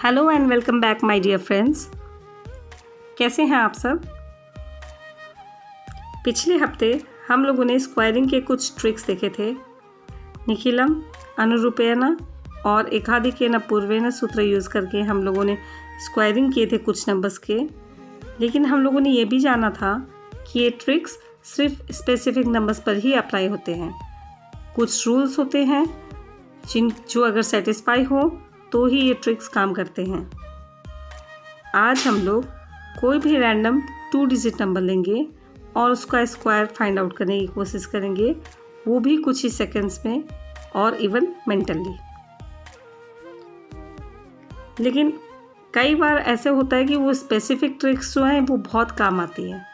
Hello and welcome back my dear friends. कैसे हैं आप सब। पिछले हफ्ते हम लोगों ने स्क्वायरिंग के कुछ ट्रिक्स देखे थे। निखिलम, अनुरूपेण और एकाधिकेन पूर्वेण सूत्र यूज़ करके हम लोगों ने स्क्वायरिंग किए थे कुछ नंबर्स के। लेकिन हम लोगों ने ये भी जाना था कि ये ट्रिक्स सिर्फ स्पेसिफिक नंबर्स पर ही अप्लाई होते हैं। कुछ रूल्स होते हैं जो अगर सेटिस्फाई हो तो ही ये ट्रिक्स काम करते हैं। आज हम लोग कोई भी रैंडम 2 डिजिट नंबर लेंगे और उसका स्क्वायर फाइंड आउट करने की कोशिश करेंगे, वो भी कुछ ही सेकंड्स में और इवन मेंटली। लेकिन कई बार ऐसे होता है कि वो स्पेसिफिक ट्रिक्स जो हैं वो बहुत काम आती हैं।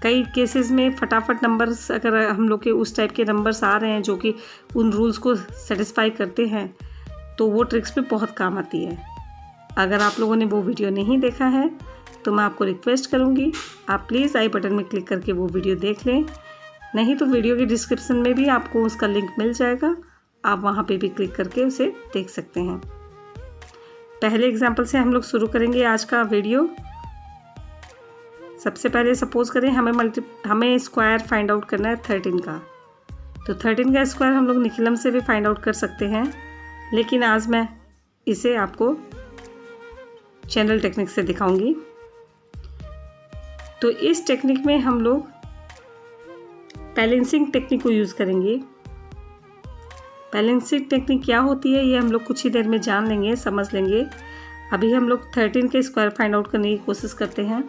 कई केसेस में फटाफट नंबर्स, अगर हम लोग के उस टाइप के नंबर्स आ रहे हैं जो कि उन रूल्स को सेटिस्फाई करते हैं, तो वो ट्रिक्स भी बहुत काम आती है। अगर आप लोगों ने वो वीडियो नहीं देखा है तो मैं आपको रिक्वेस्ट करूँगी आप प्लीज़ आई बटन में क्लिक करके वो वीडियो देख लें। नहीं तो वीडियो के डिस्क्रिप्शन में भी आपको उसका लिंक मिल जाएगा, आप वहाँ पे भी क्लिक करके उसे देख सकते हैं। पहले एग्जाम्पल से हम लोग शुरू करेंगे आज का वीडियो। सबसे पहले सपोज करें हमें स्क्वायर फाइंड आउट करना है 13 का। तो 13 का स्क्वायर हम लोग निखिलम से भी फाइंड आउट कर सकते हैं, लेकिन आज मैं इसे आपको चैनल टेक्निक से दिखाऊंगी। तो इस टेक्निक में हम लोग बैलेंसिंग टेक्निक को यूज़ करेंगे। बैलेंसिंग टेक्निक क्या होती है ये हम लोग कुछ ही देर में जान लेंगे, समझ लेंगे। अभी हम लोग 13 के स्क्वायर फाइंड आउट करने की कोशिश करते हैं।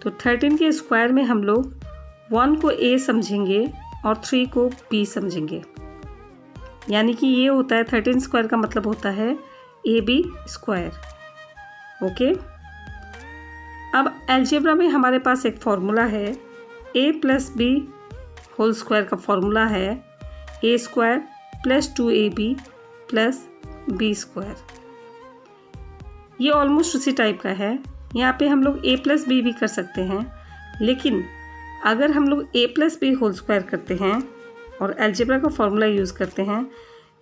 तो 13 के स्क्वायर में हम लोग 1 को a समझेंगे और 3 को b समझेंगे। यानी कि ये होता है 13 स्क्वायर का मतलब होता है AB स्क्वायर। ओके, अब अलजेब्रा में हमारे पास एक फॉर्मूला है, a + b होल स्क्वायर का फॉर्मूला है a square + 2ab + b square. ये ऑलमोस्ट उसी टाइप का है। यहाँ पे हम लोग a + b भी कर सकते हैं, लेकिन अगर हम लोग a + b होल स्क्वायर करते हैं और अलजेब्रा का फॉर्मूला यूज़ करते हैं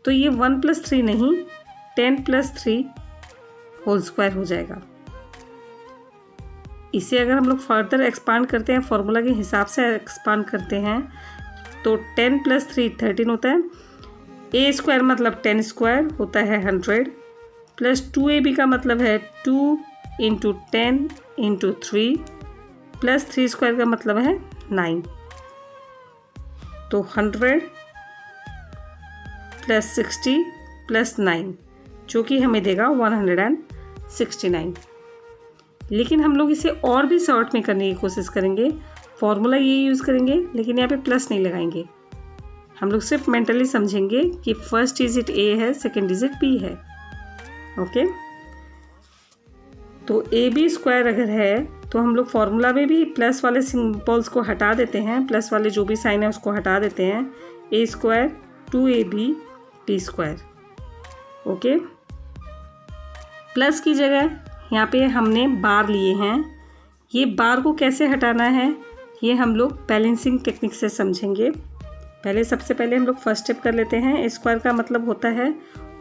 तो ये 1 + 3 नहीं 10 + 3 होल स्क्वायर हो जाएगा। इसे अगर हम लोग फर्दर एक्सपांड करते हैं, फॉर्मूला के हिसाब से एक्सपांड करते हैं, तो 10 + 3 13 होता है। a स्क्वायर मतलब 10 स्क्वायर होता है 100 + 2ab का मतलब है 2 × 10 × 3 + 3 स्क्वायर का मतलब है 9। तो 100 + 60 + 9 जो कि हमें देगा 169। लेकिन हम लोग इसे और भी शॉर्ट में करने की कोशिश करेंगे। फॉर्मूला ये यूज़ करेंगे, लेकिन यहाँ पे प्लस नहीं लगाएंगे। हम लोग सिर्फ मेंटली समझेंगे कि फर्स्ट डिजिट a है, सेकंड डिजिट b है। ओके, तो AB स्क्वायर अगर है तो हम लोग फॉर्मूला में भी प्लस वाले सिंबल्स को हटा देते हैं, प्लस वाले जो भी साइन है उसको हटा देते हैं। a square 2ab b square. Okay, plus की जगह यहाँ पे हमने बार लिए हैं। ये बार को कैसे हटाना है ये हम लोग बैलेंसिंग टेक्निक से समझेंगे। सबसे पहले हम लोग फर्स्ट स्टेप कर लेते हैं। स्क्वायर का मतलब होता है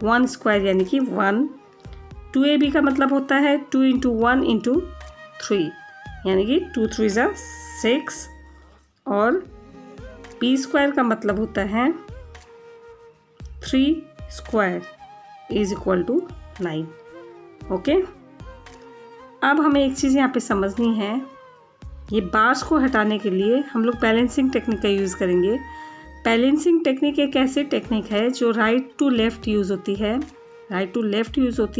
1 स्क्वायर यानी कि 1। 2ab का मतलब होता है 2 × 1 × 3 यानी कि 2 3 = 6। और b स्क्वायर का मतलब होता है 3 स्क्वायर = 9। ओके, अब हमें एक चीज़ यहाँ पे समझनी है। ये बार्स को हटाने के लिए हम लोग बैलेंसिंग टेक्निक का यूज़ करेंगे। बैलेंसिंग टेक्निक एक ऐसी टेक्निक है जो राइट टू लेफ़्ट यूज़ होती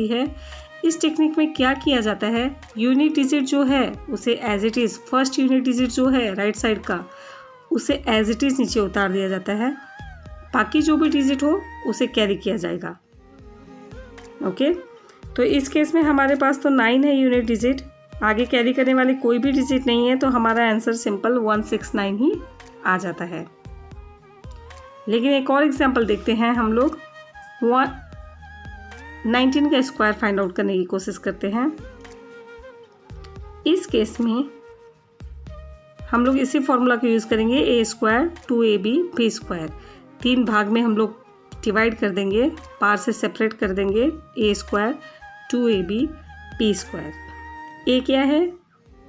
है। इस टेक्निक में क्या किया जाता है, यूनिट डिजिट जो है उसे as it is, first unit digit जो है राइट साइड का उसे एज इट इज़ नीचे उतार दिया जाता है। बाकी जो भी डिजिट हो उसे कैरी किया जाएगा। ओके, तो इस केस में हमारे पास तो 9 है यूनिट डिजिट, आगे कैरी करने वाली कोई भी डिजिट नहीं है, तो हमारा आंसर सिंपल 169 ही आ जाता है। लेकिन एक और एग्जांपल देखते हैं। हम लोग 19 का स्क्वायर फाइंड आउट करने की कोशिश करते हैं। इस केस में हम लोग इसी फॉर्मूला को यूज़ करेंगे, a square 2ab b square. 3 भाग में हम लोग डिवाइड कर देंगे, पार से सेपरेट कर देंगे। a square 2ab b square. A क्या है?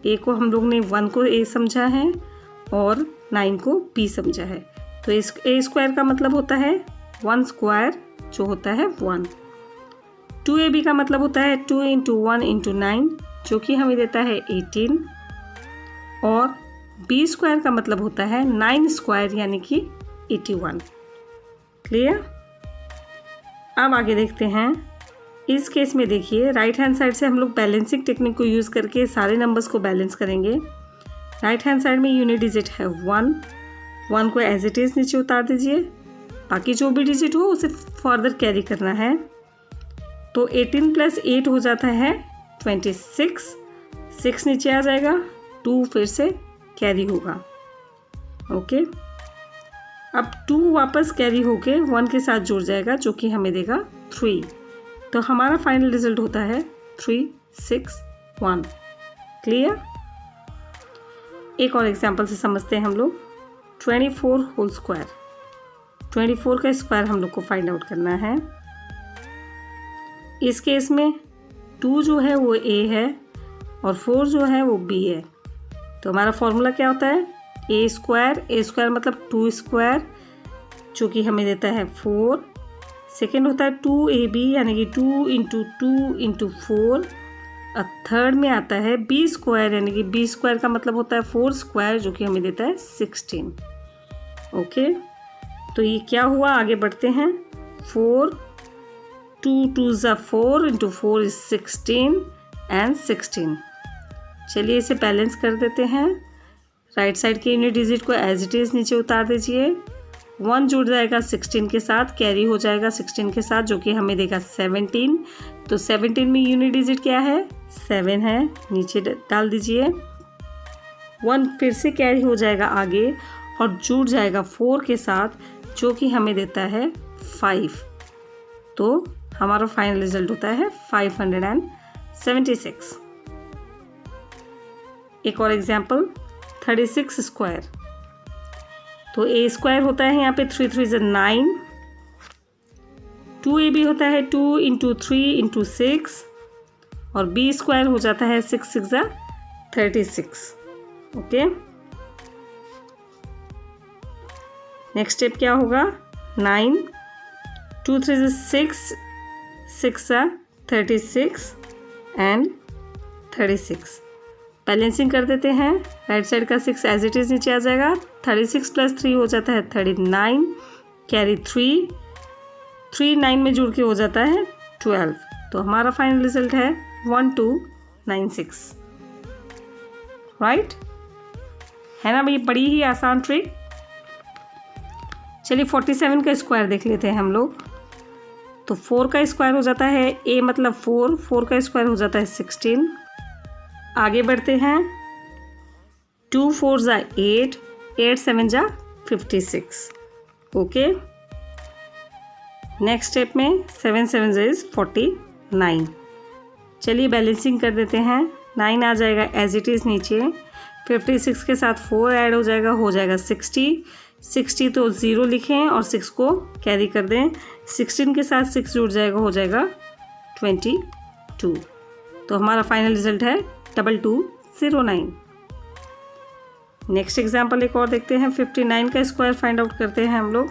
ए को हम लोग ने 1 को ए समझा है और 9 को b समझा है। तो इस ए स्क्वायर का मतलब होता है 1 स्क्वायर जो होता है 1। 2ab का मतलब होता है 2 इंटू 1 इंटू 9 जो कि हमें देता है 18। और b स्क्वायर का मतलब होता है 9 स्क्वायर यानी कि 81। क्लियर? अब आगे देखते हैं। इस केस में देखिए राइट हैंड साइड से हम लोग बैलेंसिंग टेक्निक को यूज़ करके सारे नंबर्स को बैलेंस करेंगे। राइट हैंड साइड में यूनिट डिजिट है 1 को एज इट इज़ नीचे उतार दीजिए। बाकी जो भी डिजिट हो उसे फर्दर कैरी करना है। तो 18 + 8 हो जाता है 26। 6 नीचे आ जाएगा, 2 फिर से कैरी होगा। ओके, अब 2 वापस कैरी होके 1 के साथ जुड़ जाएगा जो कि हमें देगा 3। तो हमारा फाइनल रिजल्ट होता है 3, 6, 1। क्लियर? एक और एग्जांपल से समझते हैं हम लोग। 24 होल स्क्वायर। 24 का स्क्वायर हम लोग को फाइंड आउट करना है। इस केस में 2 जो है वो a है और 4 जो है वो b है। तो हमारा फॉर्मूला क्या होता है? a स्क्वायर मतलब 2 स्क्वायर जो कि हमें देता है 4। सेकेंड होता है 2ab यानी कि 2 इंटू 2 इंटू 4। और थर्ड में आता है b स्क्वायर यानी कि b स्क्वायर का मतलब होता है 4 स्क्वायर जो कि हमें देता है 16। ओके, तो ये क्या हुआ? आगे बढ़ते हैं। 4 2 2 ज़ा 4 इंटू 4 इज 16 एंड 16। चलिए इसे बैलेंस कर देते हैं। राइट साइड के यूनिट डिजिट को एज इट इज़ नीचे उतार दीजिए। 1 जुड़ जाएगा 16 के साथ, कैरी हो जाएगा 16 के साथ जो कि हमें देगा 17। तो 17 में यूनिट डिजिट क्या है? 7 है, नीचे डाल दीजिए। 1 फिर से कैरी हो जाएगा आगे और जुड़ जाएगा 4 के साथ जो कि हमें देता है 5। तो हमारा फाइनल रिजल्ट होता है 576। एक और एग्जाम्पल 36 स्क्वायर। तो a स्क्वायर होता है यहाँ पे 3 3 ज़ा 9। 2ab होता है 2 इंटू 3 इंटू 6 और b स्क्वायर हो जाता है 6 6 ज़ा 36। ओके, नेक्स्ट स्टेप क्या होगा? 9 2 3 ज़ा 6 6 ज़ा 36 एंड 36। बैलेंसिंग कर देते हैं। राइट साइड का 6 एज इट इज़ नीचे आ जाएगा। 36 + 3 हो जाता है 39, कैरी 3 9 में जुड़ के हो जाता है 12। तो हमारा फाइनल रिजल्ट है 1296। राइट है ना भाई? बड़ी ही आसान ट्रिक। चलिए 47 का स्क्वायर देख लेते हैं हम लोग। तो 4 का स्क्वायर हो जाता है a मतलब 4 का स्क्वायर हो जाता है 16। आगे बढ़ते हैं। 2 4 ज़ा 8 8 7 ज़ा 56। ओके, नेक्स्ट स्टेप में 7 7 ज़ा इज़ 49। चलिए बैलेंसिंग कर देते हैं। 9 आ जाएगा एज इट इज़ नीचे। 56 के साथ 4 ऐड हो जाएगा 60 तो 0 लिखें और 6 को कैरी कर दें। 16 के साथ 6 जुड़ जाएगा, हो जाएगा 22। तो हमारा फाइनल रिजल्ट है 2209। नेक्स्ट एग्जाम्पल एक और देखते हैं। 59 का स्क्वायर फाइंड आउट करते हैं हम लोग।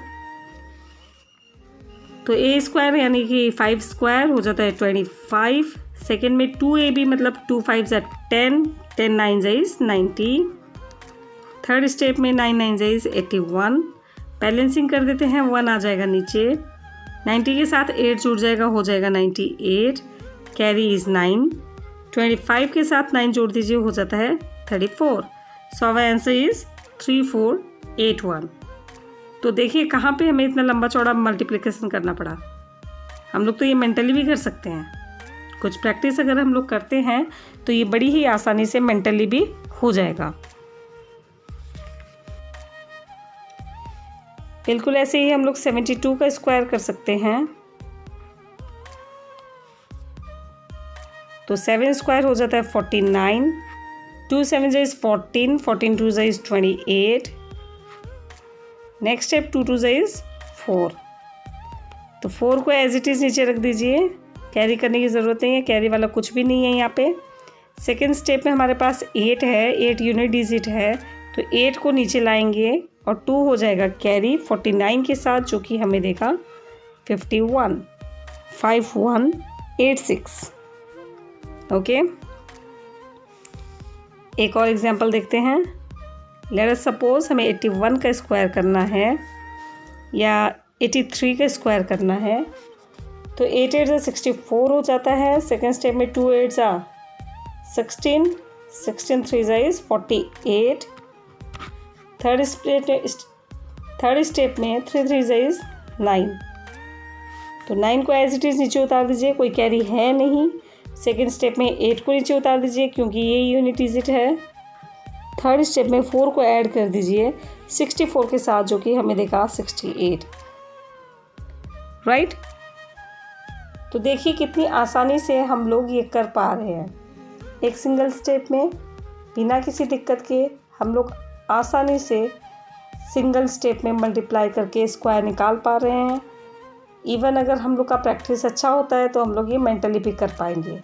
तो a स्क्वायर यानी कि 5 स्क्वायर हो जाता है 25। सेकेंड में 2ab मतलब 2 5 ज़ा 10 10 9 ज़ा इज़ 90। थर्ड स्टेप में 9 9 ज़ा इज़ 81। बैलेंसिंग कर देते हैं। 1 आ जाएगा नीचे। 90 के साथ 8 जुड़ जाएगा, हो जाएगा 98, कैरी इज़ 9। 25 के साथ 9 जोड़ दीजिए, हो जाता है 34। So our answer is 3481। तो देखिए कहाँ पे हमें इतना लंबा चौड़ा मल्टीप्लिकेशन करना पड़ा। हम लोग तो ये मेंटली भी कर सकते हैं। कुछ प्रैक्टिस अगर हम लोग करते हैं तो ये बड़ी ही आसानी से मेंटली भी हो जाएगा। बिल्कुल ऐसे ही हम लोग 72 का स्क्वायर कर सकते हैं। तो 7 स्क्वायर हो जाता है 49। 2 7 is 14 14 2 is 28। Next step 2 2 is 4। तो 4 को एज इट इज़ नीचे रख दीजिए, कैरी करने की ज़रूरत नहीं है, कैरी वाला कुछ भी नहीं है यहाँ पे। सेकेंड स्टेप में हमारे पास 8 है, 8 यूनिट डिजिट है, तो 8 को नीचे लाएंगे और 2 हो जाएगा कैरी 49 के साथ, जो कि हमें देगा 51, 5186। ओके, एक और एग्जांपल देखते हैं। लेट अस सपोज हमें 81 का स्क्वायर करना है या 83 का स्क्वायर करना है, तो 8 8 जा 64 हो जाता है। सेकेंड स्टेप में 2 8 जा 16, 16 3 जा इज 48। थर्ड स्टेप में 3 3 जा इज 9, तो 9 को एज इट इज़ नीचे उतार दीजिए, कोई कैरी है नहीं। सेकेंड स्टेप में 8 को नीचे उतार दीजिए क्योंकि ये यूनिट डिजिट है। थर्ड स्टेप में 4 को ऐड कर दीजिए 64 के साथ, जो कि हमें देगा 68, राइट। तो देखिए कितनी आसानी से हम लोग ये कर पा रहे हैं। एक सिंगल स्टेप में बिना किसी दिक्कत के हम लोग आसानी से सिंगल स्टेप में मल्टीप्लाई करके स्क्वायर निकाल पा रहे हैं। इवन अगर हम लोग का प्रैक्टिस अच्छा होता है तो हम लोग ये मेंटली भी कर पाएंगे।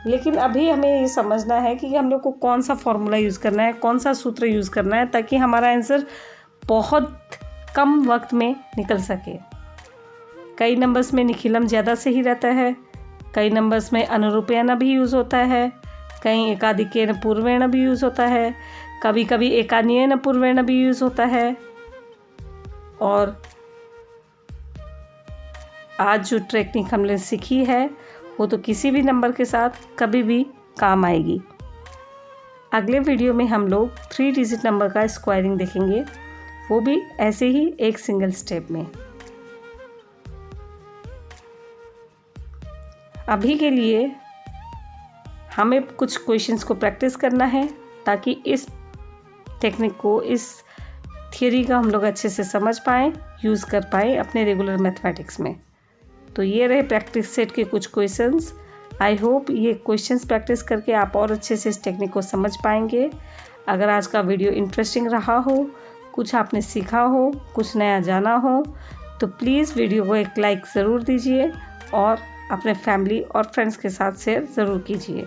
लेकिन अभी हमें ये समझना है कि हम लोग को कौन सा फॉर्मूला यूज़ करना है, कौन सा सूत्र यूज़ करना है, ताकि हमारा आंसर बहुत कम वक्त में निकल सके। कई नंबर्स में निखिलम ज़्यादा सही रहता है, कई नंबर्स में अनुरूपेण भी यूज़ होता है, कहीं एकाधिकेन पूर्वेण भी यूज़ होता है, कभी कभी एकान्येन पूर्वेण भी यूज़ होता है। और आज जो टेक्निक हमने सीखी है वो तो किसी भी नंबर के साथ कभी भी काम आएगी। अगले वीडियो में हम लोग 3 डिजिट नंबर का स्क्वायरिंग देखेंगे, वो भी ऐसे ही एक सिंगल स्टेप में। अभी के लिए हमें कुछ क्वेश्चंस को प्रैक्टिस करना है ताकि इस टेक्निक को, इस थियरी का हम लोग अच्छे से समझ पाएँ, यूज़ कर पाएँ अपने रेगुलर मैथमेटिक्स में। तो ये रहे प्रैक्टिस सेट के कुछ क्वेश्चंस। आई होप ये क्वेश्चंस प्रैक्टिस करके आप और अच्छे से इस टेक्निक को समझ पाएंगे। अगर आज का वीडियो इंटरेस्टिंग रहा हो, कुछ आपने सीखा हो, कुछ नया जाना हो, तो प्लीज़ वीडियो को एक लाइक ज़रूर दीजिए और अपने फैमिली और फ्रेंड्स के साथ शेयर ज़रूर कीजिए।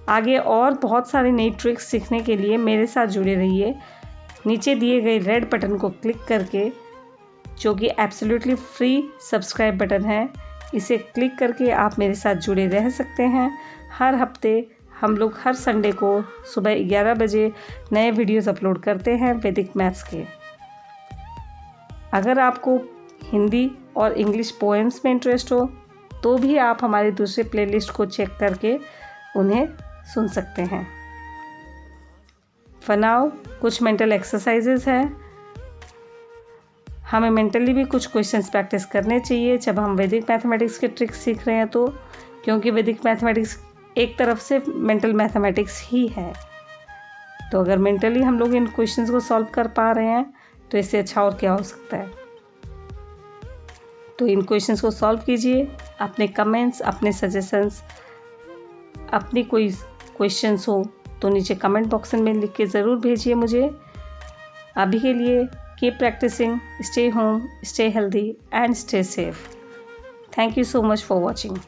आगे और बहुत सारी नई ट्रिक्स सीखने के लिए मेरे साथ जुड़े रहिए। नीचे दिए गए रेड बटन को क्लिक करके, जो कि एब्सोल्युटली फ्री सब्सक्राइब बटन है, इसे क्लिक करके आप मेरे साथ जुड़े रह सकते हैं। हर हफ्ते हम लोग हर संडे को सुबह 11 बजे नए वीडियोस अपलोड करते हैं वैदिक मैथ्स के। अगर आपको हिंदी और इंग्लिश पोएम्स में इंटरेस्ट हो तो भी आप हमारे दूसरे प्लेलिस्ट को चेक करके उन्हें सुन सकते हैं। फॉर नाउ कुछ मेंटल एक्सरसाइजेज हैं। हमें मेंटली भी कुछ क्वेश्चंस प्रैक्टिस करने चाहिए जब हम वैदिक मैथमेटिक्स के ट्रिक्स सीख रहे हैं, तो क्योंकि वैदिक मैथमेटिक्स एक तरफ से मेंटल मैथमेटिक्स ही है। तो अगर मेंटली हम लोग इन क्वेश्चंस को सॉल्व कर पा रहे हैं तो इससे अच्छा और क्या हो सकता है। तो इन क्वेश्चंस को सॉल्व कीजिए। अपने कमेंट्स, अपने सजेशंस, अपनी कोई क्वेश्चंस हो तो नीचे कमेंट बॉक्स में लिख के ज़रूर भेजिए मुझे। अभी के लिए keep practicing, stay home, stay healthy and stay safe. Thank you so much for watching.